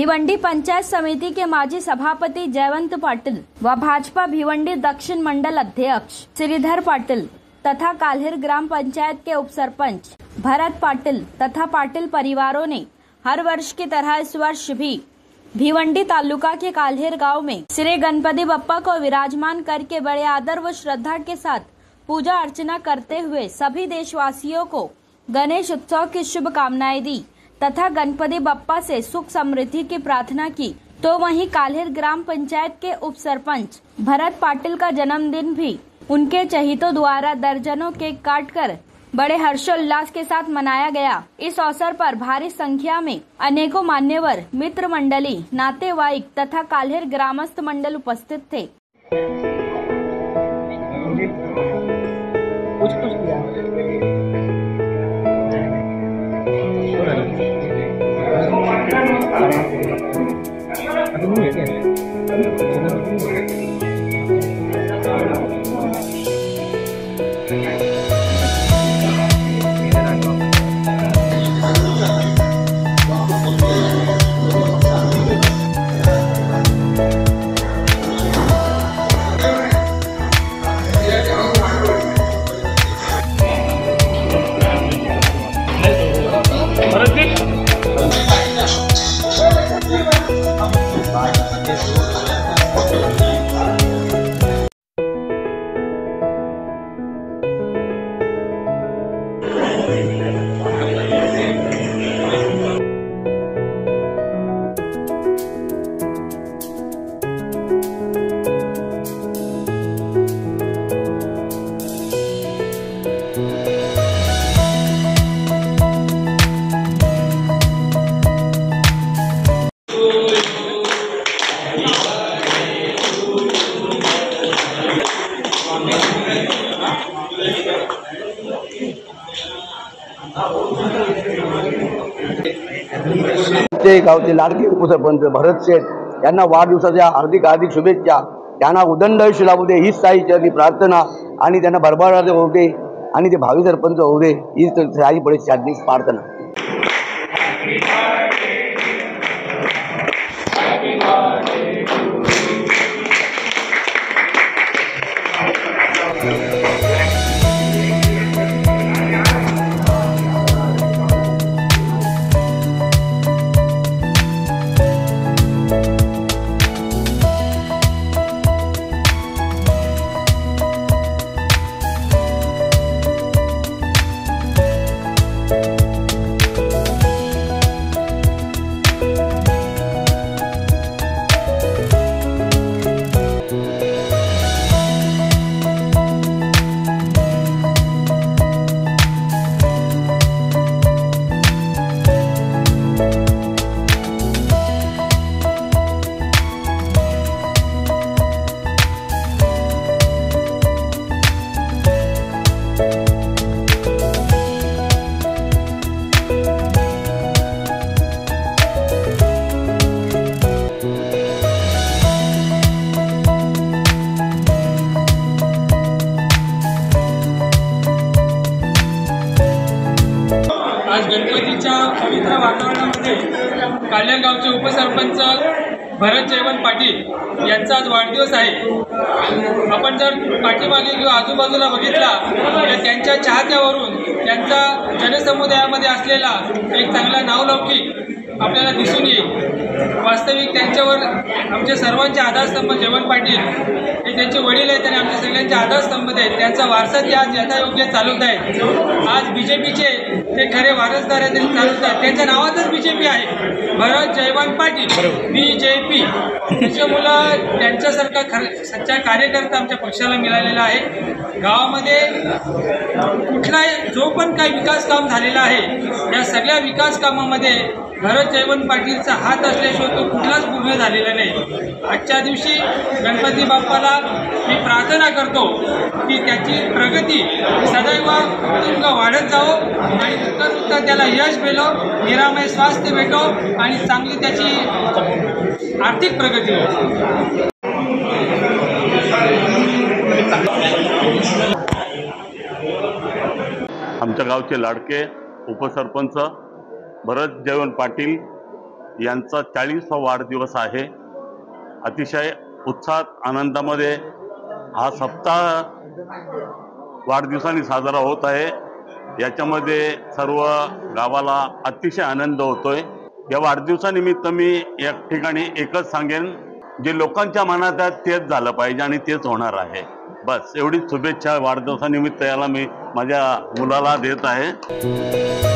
भिवंडी पंचायत समिति के माजी सभापति जयवंत पाटिल व भाजपा भिवंडी दक्षिण मंडल अध्यक्ष श्रीधर पाटिल तथा काल्हेर ग्राम पंचायत के उपसरपंच भरत पाटिल तथा पाटिल परिवारों ने हर वर्ष की तरह इस वर्ष भी भिवंडी तालुका के काल्हेर गांव में श्री गणपति बप्पा को विराजमान करके बड़े आदर व श्रद्धा के साथ पूजा अर्चना करते हुए सभी देशवासियों को गणेश उत्सव की शुभकामनाएं दी तथा गणपति बप्पा से सुख समृद्धि की प्रार्थना की। तो वहीं काल्हेर ग्राम पंचायत के उप सरपंच भरत पाटिल का जन्मदिन भी उनके चहितों द्वारा दर्जनों केक काटकर बड़े हर्षोल्लास के साथ मनाया गया। इस अवसर पर भारी संख्या में अनेकों मान्यवर, मित्र मंडली, नातेवाईक तथा काल्हेर ग्रामस्थ मंडल उपस्थित थे। गावचे लाडके उपसरपंच भरत शेठ यांना वाढदिवसाच्या हार्दिक शुभेच्छा। त्यांना उदंड आयुष्य लाभू दे हीच साईची प्रार्थना आणि त्यांना भरभराट होऊ दे आणि ते भावी सरपंच होऊ दे हीच साई पडेची हार्दिक प्रार्थना। आज गणपतीच्या पवित्र वातावरणामध्ये काल्हेर गावचे उपसरपंच भरत जयवंत पाटील यांचा आज वाढदिवस आहे। आपण जर पाठीमागे किंवा आजूबाजूला बघितला तर त्यांच्या चाहत्यावरून त्यांचा जनसमुदायामध्ये असलेला एक चांगला नावलौकिक आपल्याला दिसून येईल। वास्तविक त्यांच्यावर आमच्या सर्वांचे आधारस्तंभ जयवंत पाटील हे त्यांचे वडील आहेत आणि आमच्या सगळ्यांचे आधारस्तंभ आहेत। त्यांचा वारसा ते आज यथायोग्य चालवत आहेत। आज बीजेपीचे ते खरे वारसदार आहेत आणि चालवत आहेत। त्यांच्या नावातच बीजेपी आहे, भरत जयवंत पाटील BJP। त्याच्यामुळं त्यांच्यासारखा सच्चा कार्यकर्ता आमच्या पक्षाला मिळालेला आहे। गावामध्ये कुठलाही जो पण काही विकास काम झालेला आहे या सगळ्या विकास कामामध्ये भरत जयवंत पाटीलचा हात असल्याशिवाय तो कुठलाच पूर्ण झालेला नाही। आजच्या दिवशी गणपती बाप्पाला मी प्रार्थना करतो की त्याची प्रगती सदैव उत्तुंग वाढत जावो आणि उत्तर त्याला यश मिळो, निरामय स्वास्थ्य भेटो आणि चांगली त्याची आर्थिक प्रगती हो। आमच्या गावचे लाडके उपसरपंच भरत जयवंत पाटील यांचा 40वा वाढदिवस आहे. अतिशय उत्साहात आनंदामध्ये हा सप्ताह वाढदिवसाने साजरा होत आहे. याच्यामध्ये सर्व गावाला अतिशय आनंद होतोय. या वाढदिवसानिमित्त मी या ठिकाणी एकच सांगेन, जे लोकांच्या मनात आहे तेच झालं पाहिजे आणि तेच होणार आहे. बस एवढीच शुभेच्छा वाढदिवसानिमित्त याला मी माझ्या मुलाला देत आहे.